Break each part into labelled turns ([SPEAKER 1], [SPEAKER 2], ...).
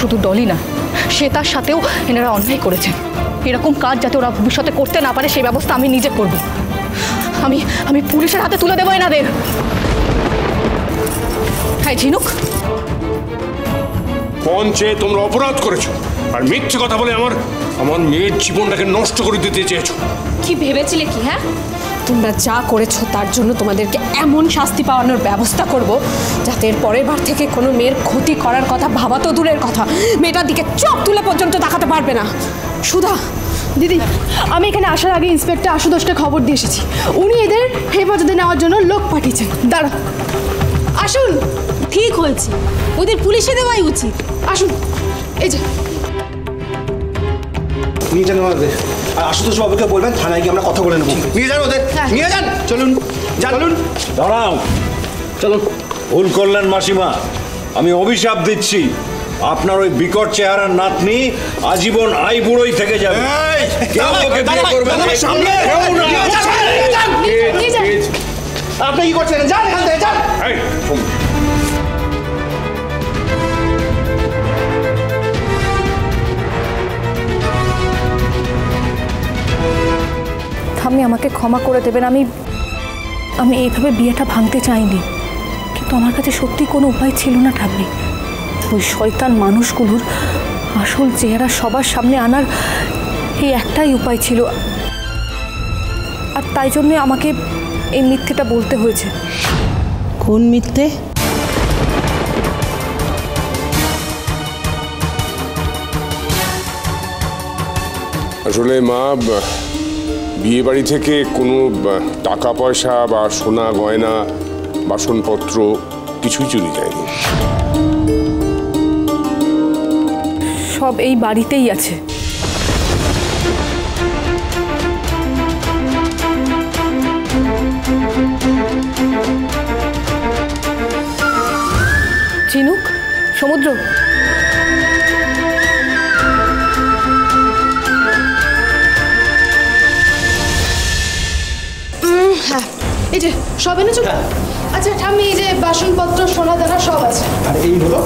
[SPEAKER 1] শুধু ডলি না, শ্বেতার সাথেও এনারা অন্যায় করেছেন। এরকম কাজ যাতে ওরা ভবিষ্যতে করতে না পারে সেই ব্যবস্থা আমি নিজে করব। আমি পুলিশের হাতে তুলে দেবো এনাদের। হ্যাঁ ঝিনুক,
[SPEAKER 2] পঞ্চে তোমরা অপরাধ করেছো আর মিথ্যে কথা বলে আমার মেয়ের জীবনটাকে নষ্ট করে দিতে চেয়েছো।
[SPEAKER 3] কি ভেবেছিলে কি? হ্যাঁ, তোমরা যা করেছো তার জন্য তোমাদেরকে এমন শাস্তি পাওয়ানোর ব্যবস্থা করব যাতে এর পরের বার থেকে কোনো মেয়ের ক্ষতি করার কথা ভাবা তো দূরের কথা, মেয়েটার দিকে চোখ তুলে পর্যন্ত তাকাতে পারবে না। সুধা
[SPEAKER 4] দিদি, আমি এখানে আসার আগে ইন্সপেক্টর আশুতোষকে খবর দিয়ে এসেছি। উনি এদের হেফাজতে নেওয়ার জন্য লোক পাঠিয়েছেন। দাঁড়া, আসুন।
[SPEAKER 3] ঠিক হয়েছে, ওদের পুলিশে দেওয়াই উচিত।
[SPEAKER 4] আসুন, এই যে
[SPEAKER 5] নিয়ে যান ওদের। আর আশুতোষ বাবুকে বলবেন থানায় গিয়ে আমরা কথা বলে নেবো। নিয়ে যান ওদের, নিয়ে যান। চলুন চলুন।
[SPEAKER 6] দাঁড়াও, চলুন। ভুল করলেন মাসিমা, আমি অভিশাপ দিচ্ছি আপনার ওই বিকট চেহারার নাতনি আজীবন আইবুড়োই থেকে যাবে। কেউ ওকে বিয়ে করবে না।
[SPEAKER 5] আপনি কি করছেন? যান এখান থেকে, যান।
[SPEAKER 1] ঠাম্মি আমাকে ক্ষমা করে দেবেন। আমি এইভাবে বিয়েটা ভাঙতে চাইনি, কিন্তু আমার কাছে সত্যি কোনো উপায় ছিল না ঠাম্মি। ওই শয়তান মানুষগুলোর আসল চেহারা সবার সামনে আনার এই একটাই উপায় ছিল, আর তাই জন্যে আমাকে এই মিথ্যেটা বলতে হয়েছে।
[SPEAKER 7] কোন মিথ্যে?
[SPEAKER 2] আসলে মা, বিয়ে বাড়ি থেকে কোনো টাকা পয়সা বা সোনা গয়না বাসনপত্র কিছুই চুরি যায়নি।
[SPEAKER 1] সব এই বাড়িতেই আছে। ঝিনুক, সমুদ্র,
[SPEAKER 4] হ্যাঁ, এই যে সব এনেছো। আচ্ছা ঠাম্মি, এই যে বাসনপত্র, সোনা দানা সব আছে।
[SPEAKER 5] আর এই হলো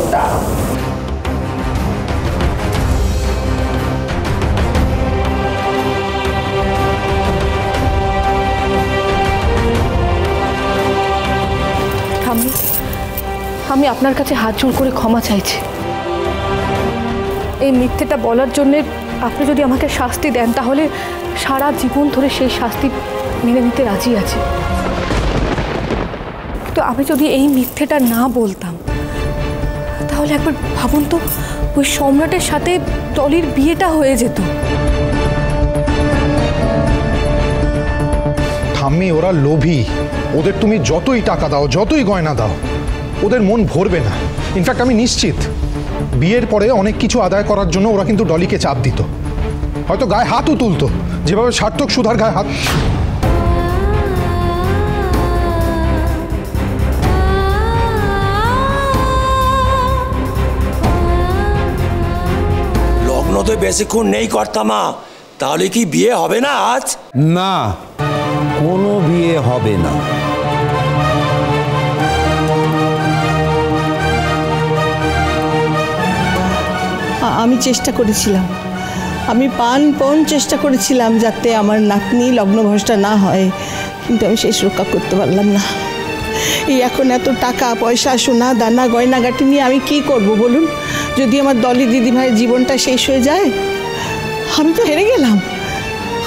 [SPEAKER 1] আমি আপনার কাছে হাত জোড় করে ক্ষমা চাইছি। এই মিথ্যেটা বলার জন্যে আপনি যদি আমাকে শাস্তি দেন তাহলে সারা জীবন ধরে সেই শাস্তি মেনে নিতে রাজি আছি। কিন্তু আমি যদি এই মিথ্যেটা না বলতাম তাহলে একবার ভাবুন তো, ওই সম্রাটের সাথে টলির বিয়েটা হয়ে যেত।
[SPEAKER 8] ঠাম্মি, ওরা লোভী। ওদের তুমি যতই টাকা দাও, যতই গয়না দাও, ওদের মন ভরবে না। ইনফ্যাক্ট আমি নিশ্চিত বিয়ের পরে অনেক কিছু আদায় করার জন্য ওরা কিন্তু ডলিকে চাপ দিত, হয়তো গায়ে হাতও তুলতো, যেভাবে সার্থক সুধার গায়ে হাত।
[SPEAKER 9] লগ্ন তো বেশিক্ষণ নেই কর্তামা, তাহলে কি বিয়ে হবে না আজ?
[SPEAKER 6] না, কোনো বিয়ে হবে না।
[SPEAKER 7] আমি চেষ্টা করেছিলাম, আমি প্রাণপণ চেষ্টা করেছিলাম যাতে আমার নাতনি লগ্নভ্রষ্টা না হয়, কিন্তু আমি শেষ রক্ষা করতে পারলাম না। এই এখন এত টাকা পয়সা, সোনা দানা গয়নাগাটি নিয়ে আমি কি করব বলুন? যদি আমার দলি দিদিভাইয়ের জীবনটা শেষ হয়ে যায়, আমি তো হেরে গেলাম,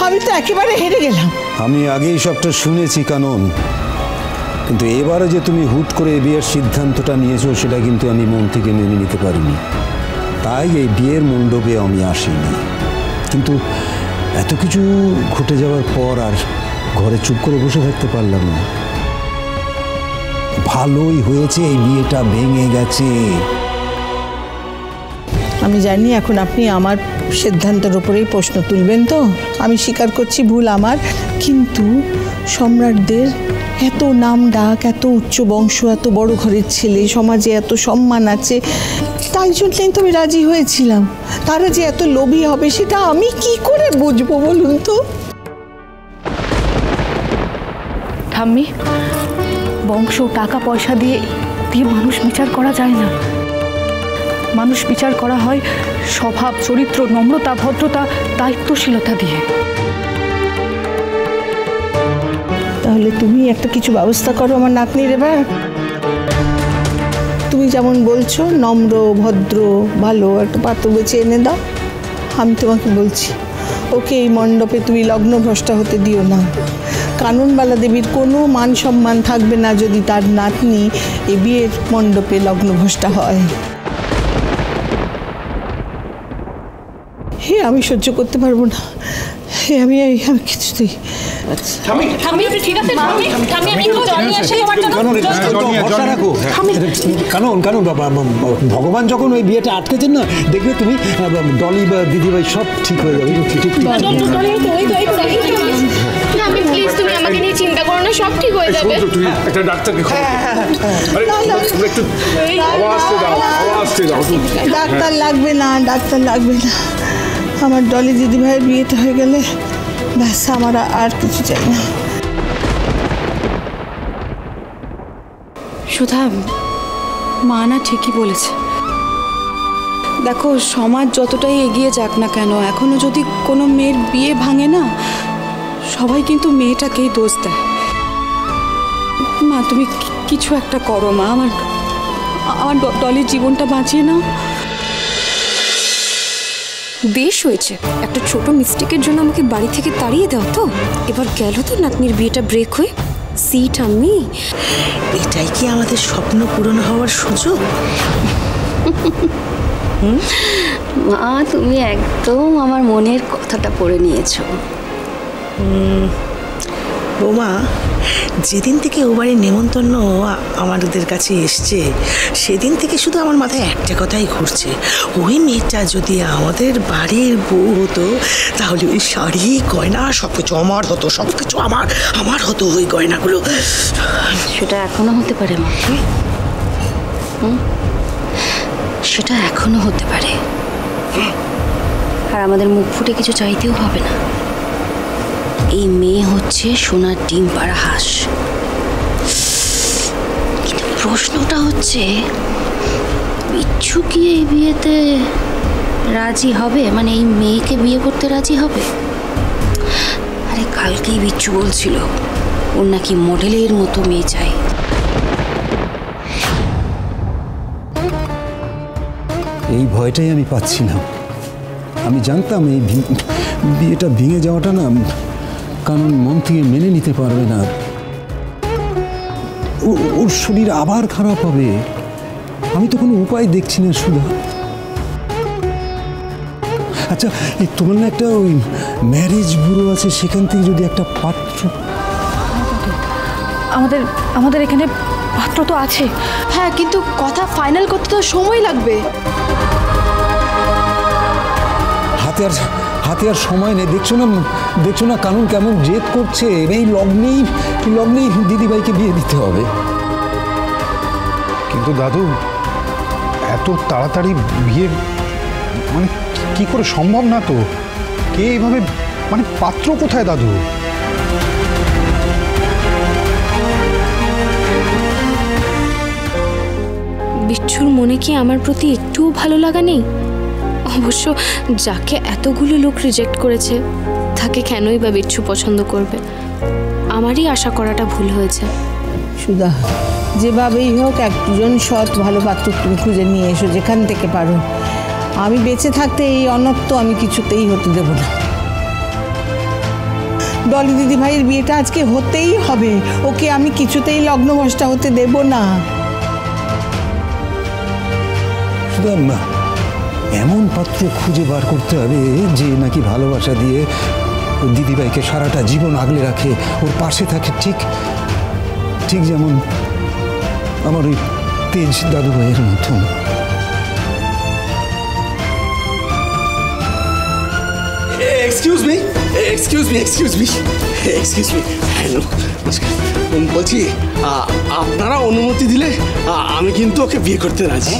[SPEAKER 7] আমি তো একেবারে হেরে গেলাম।
[SPEAKER 6] আমি আগেই সবটা শুনেছি কানন, কিন্তু এবারে যে তুমি হুট করে বিয়ের সিদ্ধান্তটা নিয়েছো সেটা কিন্তু আমি মন থেকে মেনে নিতে পারিনি। তাই এই বিয়ের মণ্ডপে আমি আসিনি। কিন্তু এত কিছু ঘটে যাওয়ার পর আর ঘরে চুপ করে বসে থাকতে পারলাম না। ভালোই হয়েছে এই বিয়েটা ভেঙে গেছে।
[SPEAKER 7] আমি জানি এখন আপনি আমার সিদ্ধান্তের উপরেই প্রশ্ন তুলবেন, তো আমি স্বীকার করছি ভুল আমার, কিন্তু সম্রাটদের এত নাম ডাক, এত উচ্চ বংশ, এত বড় ঘরের ছেলে, সমাজে এত সম্মান আছে, তাই জন্যই তো আমি রাজি হয়েছিলাম। তারা যে এত লোভী হবে সেটা আমি কি করে বুঝবো বলুন তো?
[SPEAKER 1] ঠাম্মি, বংশ টাকা পয়সা দিয়ে মানুষ বিচার করা যায় না। মানুষ বিচার করা হয় স্বভাব, চরিত্র, নম্রতা, ভদ্রতা, দায়িত্বশীলতা দিয়ে।
[SPEAKER 7] তাহলে তুমি একটা কিছু ব্যবস্থা করো আমার নাতনির এবার। তুমি যেমন বলছো নম্র, ভদ্র, ভালো একটা পাত্র বেছে এনে দাও। আমি তোমাকে বলছি, ওকে এই মণ্ডপে তুমি লগ্নভ্রষ্টা হতে দিও না। কাননবালা দেবীর কোনো মান সম্মান থাকবে না যদি তার নাতনি এই বিয়ের মণ্ডপে লগ্নভ্রষ্টা হয়। হে আমি সহ্য করতে পারবো না। হে আমি কিছুতেই।
[SPEAKER 6] কারণ বাবা ভগবান যখন ওই বিয়েটা আটকেছেন না, দেখবে তুমি ডলি বা দিদিভাই সব ঠিক হয়ে যাবে।
[SPEAKER 4] প্লিজ তুমি আমাকে নিয়ে চিন্তা করো না, সব ঠিক হয়ে যাবে।
[SPEAKER 2] একটা ডাক্তারকে
[SPEAKER 7] ডাক্তার লাগবে না, ডাক্তার লাগবে না। আমার ডলি দিদিভাইয়ের বিয়েটা হয়ে গেলে ব্যাস, আমার আর কিছু চাই না।
[SPEAKER 10] সুধা, মা না ঠিকই বলেছে। দেখো, সমাজ যতটাই এগিয়ে যাক না কেন, এখনো যদি কোনো মেয়ের বিয়ে ভাঙে না, সবাই কিন্তু মেয়েটাকেই দোষ দেয়। মা তুমি কিছু একটা করো মা, আমার ডলির জীবনটা বাঁচিয়ে নাও।
[SPEAKER 3] বেশ হয়েছে, একটা ছোট মিস্টেকের জন্য আমাকে বাড়ি থেকে তাড়িয়ে দাও তো। এবার গেল তো নাতনির বিয়েটা ব্রেক হয়ে। সিট আমি,
[SPEAKER 11] এটাই কি আমাদের স্বপ্ন পূরণ হওয়ার সুযোগ?
[SPEAKER 12] মা তুমি একদম আমার মনের কথাটা পড়ে নিয়েছো।
[SPEAKER 11] বৌমা, যেদিন থেকে ও বাড়ির নেমন্তন্ন আমাদের কাছে এসছে, সেদিন থেকে শুধু আমার মাথায় একটা কথাই ঘুরছে, ওই মেয়েটা যদি আমাদের বাড়ির বউ হতো তাহলে ওই শাড়ি গয়না সব কিছু আমার হতো, সব কিছু আমার হতো ওই গয়নাগুলো।
[SPEAKER 12] সেটা এখনো হতে পারে মা, সেটা এখনো হতে পারে। আর আমাদের মুখ ফুটে কিছু চাইতেও হবে না। এই মেয়ে হচ্ছে সোনার ডিম পাড়া হাঁস। কিন্তু প্রশ্নটা হচ্ছে, বিচ্ছু কি এই বিয়েতে রাজি হবে? মানে এই মেয়েকে বিয়ে করতে রাজি হবে? আরে কালকেই বিচ্ছু বলছিল ওর নাকি মডেলের মতো মেয়ে চাই।
[SPEAKER 6] এই ভয়টাই আমি পাচ্ছিলাম। আমি জানতাম এই বিয়েটা ভেঙে যাওয়াটা না কারণ মন থেকে মেনে নিতে পারবে না। ওর শরীর আবার খারাপ হবে। আমি তো কোনো উপায় দেখছি না সুধা। আচ্ছা, এই তোমার না একটা ওই ম্যারেজ ব্যুরো আছে, সেখান থেকে যদি একটা পাত্র।
[SPEAKER 1] আমাদের এখানে পাত্র তো আছে।
[SPEAKER 4] হ্যাঁ, কিন্তু কথা ফাইনাল করতে তো সময় লাগবে।
[SPEAKER 6] হাতে আর সময় নেই। দেখছো না কানুন কেমন জেদ করছে। এই লগ্নেই দিদিভাইকে বিয়ে দিতে হবে।
[SPEAKER 8] কিন্তু দাদু, এত তাড়াতাড়ি বিয়ে মানে কি করে সম্ভব না তো? কে এইভাবে, মানে পাত্র কোথায় দাদু?
[SPEAKER 3] বিচ্ছুর মনে কি আমার প্রতি একটুও ভালো লাগা নেই? অবশ্য যাকে এতগুলো লোক রিজেক্ট করেছে তাকে কেনই বা বিচ্ছু পছন্দ করবে? আমারই আশা করাটা ভুল হয়েছে।
[SPEAKER 7] সুধা, যেভাবেই হোক একজন সৎ ভালো পাত্র তুমি খুঁজে নিয়ে এসো যেখান থেকে পারো। আমি বেঁচে থাকতে এই অনর্থ আমি কিছুতেই হতে দেব না। ডলি দিদি ভাইয়ের বিয়েটা আজকে হতেই হবে। ওকে আমি কিছুতেই লগ্নভ্রষ্টা হতে দেব না।
[SPEAKER 6] সুধা, এমন পাত্র খুঁজে বার করতে হবে যে নাকি ভালোবাসা দিয়ে ওর দিদিভাইকে সারাটা জীবন আগলে রাখে, ওর পাশে থাকে, ঠিক যেমন আমার ওই তেজ দাদু ভাইয়ের মতন।
[SPEAKER 5] এক্সকিউজ মি হ্যালো, বলছি আপনারা অনুমতি দিলে আমি কিন্তু ওকে বিয়ে করতে রাজি।